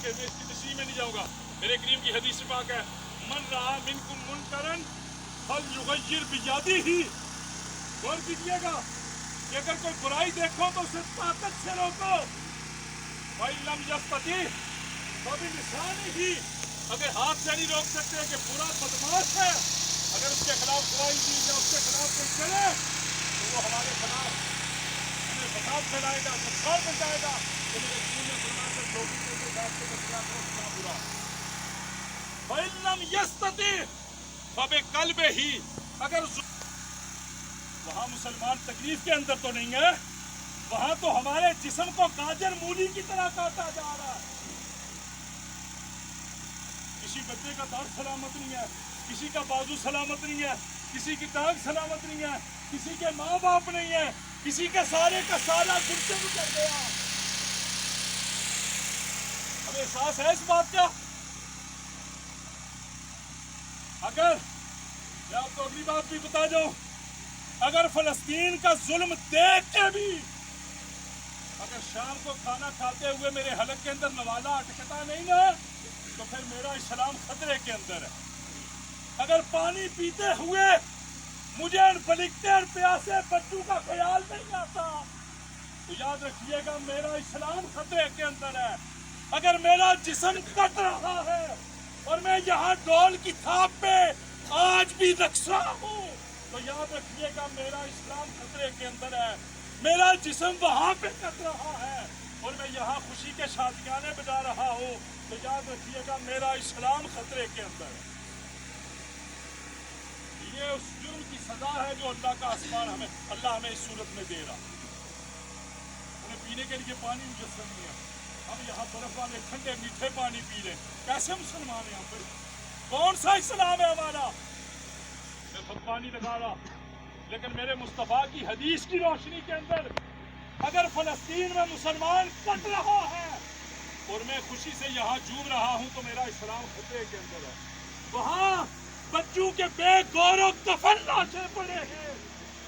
के मैं इसकी तशरीह में नहीं जाऊंगा। मेरे करीम की हदीस पाक है, मन रहा मिनकुम मुनकरन फलयुगय्यिर बियदिही। गौर कीजिएगा कि अगर कोई बुराई देखो तो उसे ताकत से रोको। वइलम यस्तती फबिलिसानिही। अगर हाथ से नहीं रोक सकते कि बुरा बदमाश है, अगर उसके खिलाफ बुराई की या उसके खिलाफ कोई करे तो वो हमारे खिलाफ हमें फसाद फैलाएगा, नुकसान पहुंचाएगा। तो मेरे दीन में फरमाया कि लोगों के रास्ते में खिलाफ रोकना बुरा। वइलम यस्तती फबिक़ल्बिही। अगर वहाँ मुसलमान तकलीफ के अंदर तो नहीं है, वहाँ तो हमारे जिस्म को गाजर मूली की तरह काटा जा रहा है। किसी बच्चे का दांत सलामत नहीं है, किसी का बाजू सलामत नहीं है, किसी की टांग सलामत नहीं है, किसी के माँ बाप नहीं है, किसी के सारे का सारा गुस्से भी कर गया। हमें एहसास है इस बात का। अगर मैं आपको अगली बात भी बता जाऊं, अगर फलस्तीन का जुल्म देख के भी अगर शाम को खाना खाते हुए मेरे हलक के अंदर नवाला अटकता नहीं ना, तो फिर मेरा इस्लाम खतरे के अंदर है। अगर पानी पीते हुए मुझे बलिकते और प्यासे बच्चों का ख्याल नहीं आता, तो याद रखिएगा मेरा इस्लाम खतरे के अंदर है। अगर मेरा जिस्म कट रहा है और मैं यहाँ डोल की थाप पे आज भी रक्स रहा हूँ, तो याद रखिएगा मेरा इस्लाम खतरे के अंदर है। मेरा जिस्म वहाँ पे कट रहा है और मैं यहाँ खुशी के शादियाने बजा रहा हूँ, तो याद रखिएगा मेरा इस्लाम खतरे के अंदर है। ये उस जुर्म की सजा है जो अल्लाह का आसमान अल्लाह हमें इस सूरत में दे रहा। हमें पीने के लिए पानी मुयस्सर नहीं है, हम यहाँ बर्फ वाले ठंडे मीठे पानी पी रहे। कैसे मुसलमान हैं हम? फिर कौन सा इस्लाम है हमारा? मैं खुद पानी लगा रहा, लेकिन मेरे मुस्तफा की हदीस की रोशनी के अंदर अगर फलस्तीन में मुसलमान कट रहा है और मैं खुशी से यहाँ झूम रहा हूँ, तो मेरा इस्लाम खतरे के अंदर है। वहाँ बच्चों के बेगौरव दफन लाशें पड़े हैं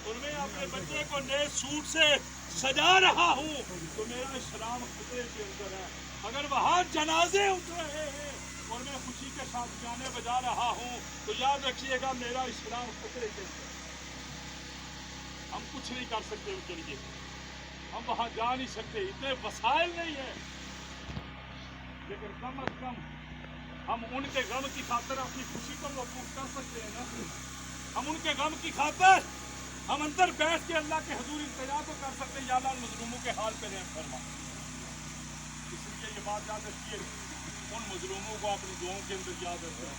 और मैं अपने बच्चे को नए सूट से सजा रहा हूँ, तो मेरा इस्लाम खतरे के अंदर है। अगर वहाँ जनाजे उठ रहे हैं और मैं खुशी के साथ गाने बजा रहा हूँ, तो याद रखिएगा मेरा इस्लाम खतरे के अंदर। हम कुछ नहीं कर सकते उनके लिए, हम वहाँ जा नहीं सकते, इतने वसाइल नहीं है, लेकिन कम अज कम हम उनके गम की खातिर अपनी खुशी को महफूज कर सकते हैं ना। हम उनके गम की खातिर हम अंदर बैठ के अल्लाह के हुजूर इंतजार तो कर सकते हैं, या अल्लाह मजलूमों के हाल पे रहम फरमा। इसलिए ये बात याद रखिए, उन मजलूमों को अपनी दुआओं के अंदर याद रखें,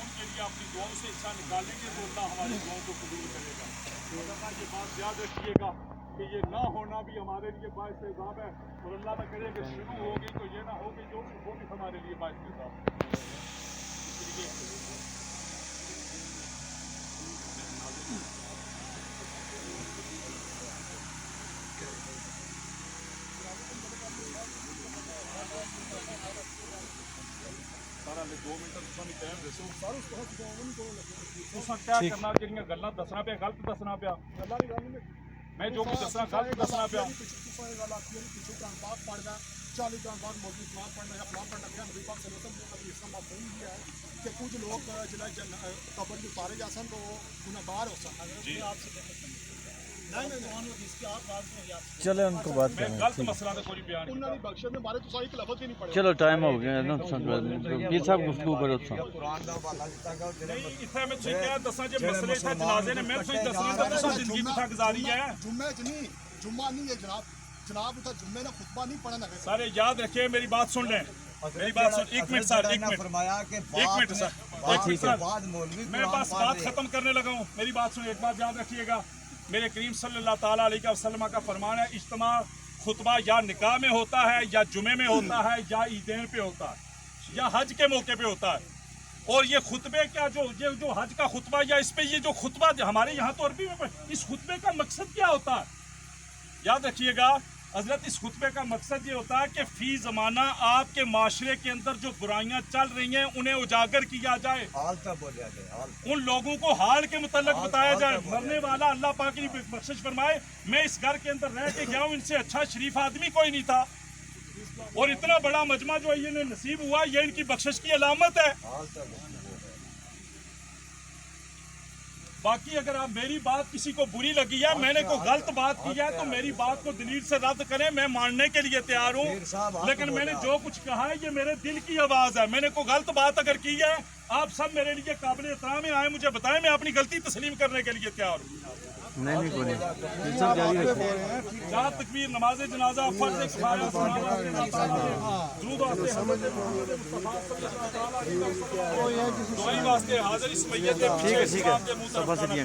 उनके लिए अपनी दुआओं से हिस्सा निकालेंगे तो अल्लाह हमारी दुआओं को कबूल करेगा। और ये बात याद रखिएगा कि ये ना होना भी हमारे लिए बाइस इज़ाब है, और अल्लाह न करे कि शुरू होगी तो ये ना होगी जो वो भी हमारे लिए बाइस इज़ाब है। इसलिए सारा 2 मिनट तुसां टाइम दसो सारा तुसां क्या करना, जेह्ड़ियां गल्लां दसना पे गलत दसना पिया, मैं जो कुछ दसना गलत दसना पिया। 40 दिन बाद मौजूद इस्लाम पढ़ना है, फलां पढ़ना है, नबी पाक सल्लल्लाहु अलैहि वसल्लम ने इस्लाम बात नहीं किया है कि कुछ लोग जिला कब्र में उतारे जा सन तो वो गुनहगार हो सन। चलो उनको बात मैं गलत मसला तो कोई बयान उन्होंने बख्शे में मारे तो सारी एक लफ्ज़ ही नहीं पढ़े। चलो टाइम हो गया ना, पीर साहब गुफ्तगू करो। नहीं इत्थे मैं क्या दसां जे मसले इत्थे जनाजे ने मैं तुसीं दसनी तो तुसां जिंदगी कित्थे गुजारी है। जुम्मे च नहीं, जुम्मा नहीं है जनाब, जनाब उधर जुम्मे ने खुतबा नहीं पढ़ना है। सारे याद रखिए, मेरी बात सुन लें, मेरी बात सुन। एक मिनट सर, एक मिनट सर, एक मिनट सर, मैं बस बात खत्म करने लगा हूँ। मेरी बात सुन, एक बात याद रखिएगा, मेरे करीम सल्लल्लाहु ताला अलैहि वसल्लम का फरमान है, इज्तिमा खुतबा या निकाह में होता है, या जुमे में होता है, या ईदैन पे होता है, या हज के मौके पे होता है। और ये खुतबे क्या जो हज का खुतबा या इस पे ये जो खुतबा हमारे यहाँ तो अरबी में, इस खुतबे का मकसद क्या होता है? याद रखिएगा हजरत, इस खुतबे का मकसद ये होता है कि फी ज़माना आपके माशरे के अंदर जो बुराइयां चल रही हैं उन्हें उजागर किया जाए, उन लोगों को हाल के मुतल्लिक बताया जाए। मरने वाला अल्लाह पाक की बख्शिश फरमाए, मैं इस घर के अंदर रह के गया हूँ, इनसे अच्छा शरीफ आदमी कोई नहीं था। اور اتنا بڑا مجمع جو یہ نصیب ہوا یہ ان کی بخشش کی علامت ہے. باقی اگر آپ میری بات کسی کو بری لگی ہے, میں نے کوئی غلط بات کی ہے تو میری بات کو دلیل سے رد کریں, میں ماننے کے لیے تیار ہوں. لیکن میں نے جو کچھ کہا ہے یہ میرے دل کی آواز ہے. میں نے کوئی غلط بات اگر کی ہے, آپ سب میرے لیے قابل احترام ہیں, آئے مجھے بتائیں, میں اپنی غلطی تسلیم کرنے کے لیے تیار ہوں. نہیں کوئی نہیں سب جاری رکھیں. جہاں تکبیر, نماز جنازہ, فرض کفایہ, درود واسطے حضرت محمد مصطفیٰ صلی اللہ علیہ وسلم, دعائی واسطے حاضر اس میت ٹھیک ہے صفحہ سے کیا